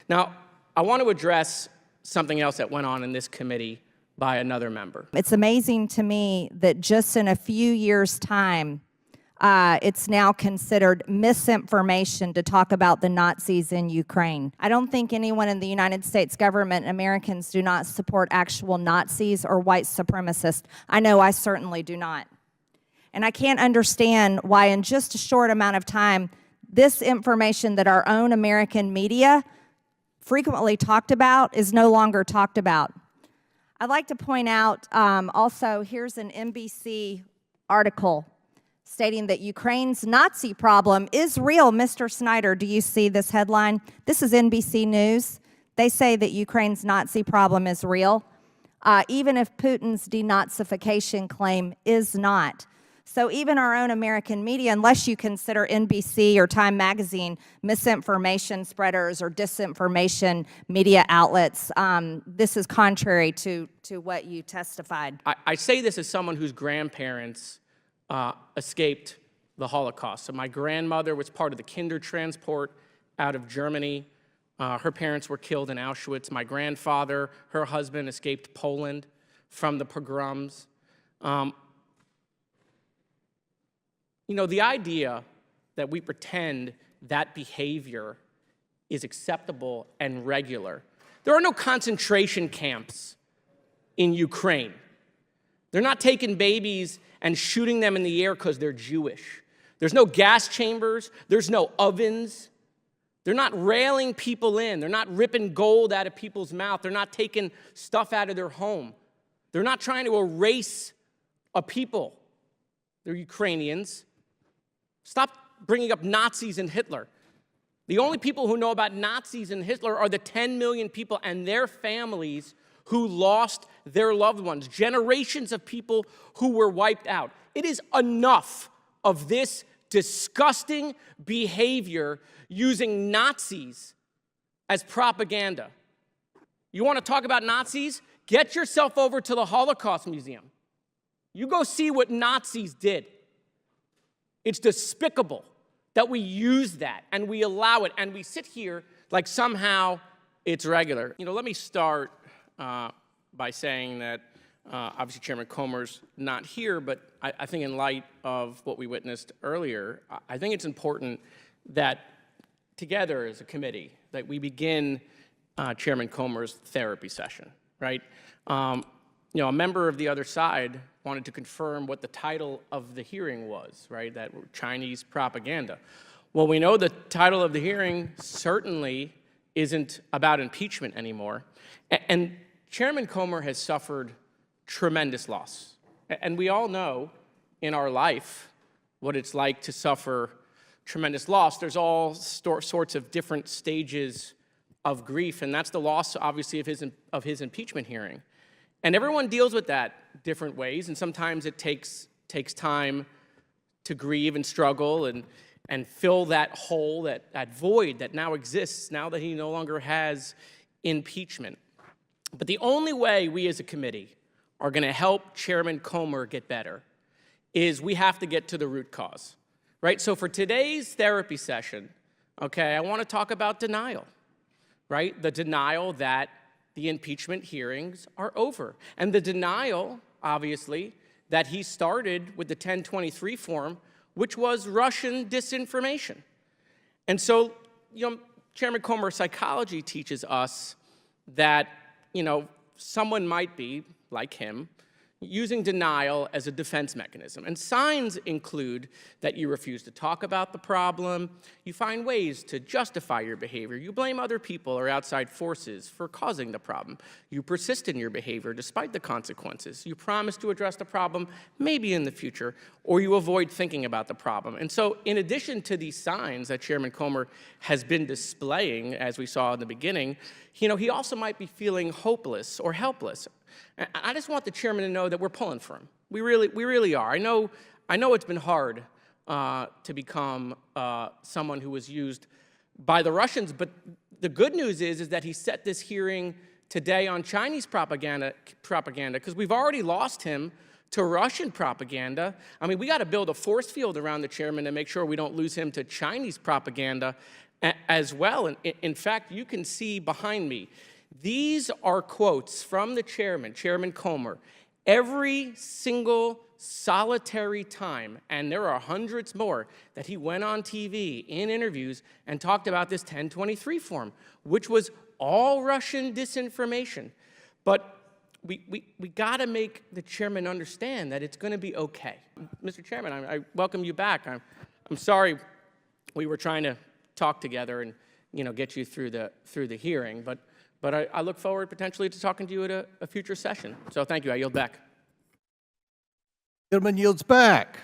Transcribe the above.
Now, I want to address something else that went on in this committee by another member. It's amazing to me that just in a few years' time, it's now considered misinformation to talk about the Nazis in Ukraine. I don't think anyone in the United States government, Americans, do not support actual Nazis or white supremacists. I know I certainly do not. And I can't understand why in just a short amount of time, this information that our own American media frequently talked about is no longer talked about. I'd like to point out also, here's an NBC article stating that Ukraine's Nazi problem is real. Mr. Snyder, do you see this headline? This is NBC News. They say that Ukraine's Nazi problem is real, even if Putin's denazification claim is not. So even our own American media, unless you consider NBC or Time Magazine misinformation spreaders or disinformation media outlets, this is contrary to what you testified. I say this as someone whose grandparents escaped the Holocaust. So my grandmother was part of the Kindertransport out of Germany. Her parents were killed in Auschwitz. My grandfather, her husband, escaped Poland from the pogroms. You know, the idea that we pretend that behavior is acceptable and regular. There are no concentration camps in Ukraine. They're not taking babies and shooting them in the air because they're Jewish. There's no gas chambers. There's no ovens. They're not railing people in. They're not ripping gold out of people's mouth. They're not taking stuff out of their home. They're not trying to erase a people. They're Ukrainians. Stop bringing up Nazis and Hitler. The only people who know about Nazis and Hitler are the 10 million people and their families who lost their loved ones, generations of people who were wiped out. It is enough of this disgusting behavior using Nazis as propaganda. You want to talk about Nazis? Get yourself over to the Holocaust Museum. You go see what Nazis did. It's despicable that we use that and we allow it and we sit here like somehow it's regular. You know, let me start by saying that obviously Chairman Comer's not here, but I think in light of what we witnessed earlier, I think it's important that together as a committee that we begin Chairman Comer's therapy session, right? You know, a member of the other side wanted to confirm what the title of the hearing was, right? That Chinese propaganda. Well, we know the title of the hearing certainly isn't about impeachment anymore. And Chairman Comer has suffered tremendous loss. And we all know in our life what it's like to suffer tremendous loss. There's all sorts of different stages of grief, and that's the loss, obviously, of his impeachment hearing. And everyone deals with that different ways, and sometimes it takes time to grieve and struggle and fill that hole, that void that now exists now that he no longer has impeachment. But the only way we as a committee are going to help Chairman Comer get better is we have to get to the root cause, right? So for today's therapy session, okay, I want to talk about denial, right? The denial that the impeachment hearings are over. And the denial, obviously, that he started with the 1023 form, which was Russian disinformation. And so, you know, Chairman Comer, psychology teaches us that, you know, someone might be, like him, using denial as a defense mechanism. And signs include that you refuse to talk about the problem, you find ways to justify your behavior, you blame other people or outside forces for causing the problem, you persist in your behavior despite the consequences, you promise to address the problem maybe in the future, or you avoid thinking about the problem. And so in addition to these signs that Chairman Comer has been displaying, as we saw in the beginning, you know, he also might be feeling hopeless or helpless. I just want the chairman to know that we're pulling for him. We really are. I know it's been hard to become someone who was used by the Russians, but the good news is that he set this hearing today on Chinese propaganda because we've already lost him to Russian propaganda. I mean, we got to build a force field around the chairman to make sure we don't lose him to Chinese propaganda. as well. And in fact, you can see behind me, these are quotes from the chairman, Chairman Comer, every single solitary time, and there are hundreds more, that he went on TV in interviews and talked about this 1023 form, which was all Russian disinformation. But we got to make the chairman understand that it's going to be okay. Mr. Chairman, I welcome you back. I'm sorry we were trying to talk together and get you through the hearing, but I look forward potentially to talking to you at a future session. So thank you. I yield back. Gentleman yields back.